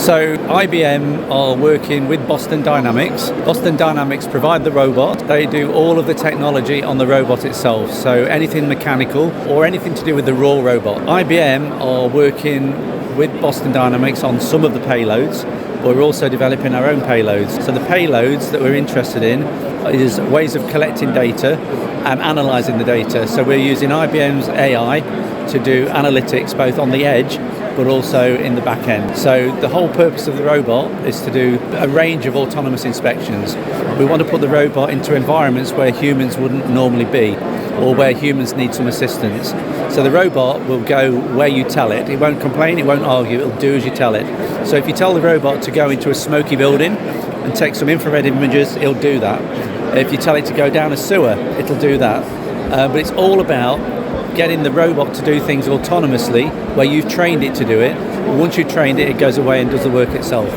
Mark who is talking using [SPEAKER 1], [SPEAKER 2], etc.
[SPEAKER 1] So IBM are working with Boston Dynamics. Boston Dynamics provide the robot. They do all of the technology on the robot itself. So anything mechanical or anything to do with the raw robot. IBM are working with Boston Dynamics on some of the payloads, but we're also developing our own payloads. So the payloads that we're interested in is ways of collecting data and analysing the data. So we're using IBM's AI to do analytics both on the edge but also in the back end. So the whole purpose of the robot is to do a range of autonomous inspections. We want to put the robot into environments where humans wouldn't normally be, or where humans need some assistance. So the robot will go where you tell it. It won't complain, it won't argue, it'll do as you tell it. So if you tell the robot to go into a smoky building and take some infrared images, it'll do that. If you tell it to go down a sewer, it'll do that. But it's all about getting the robot to do things autonomously where you've trained it to do it. Once you've trained it, it goes away and does the work itself.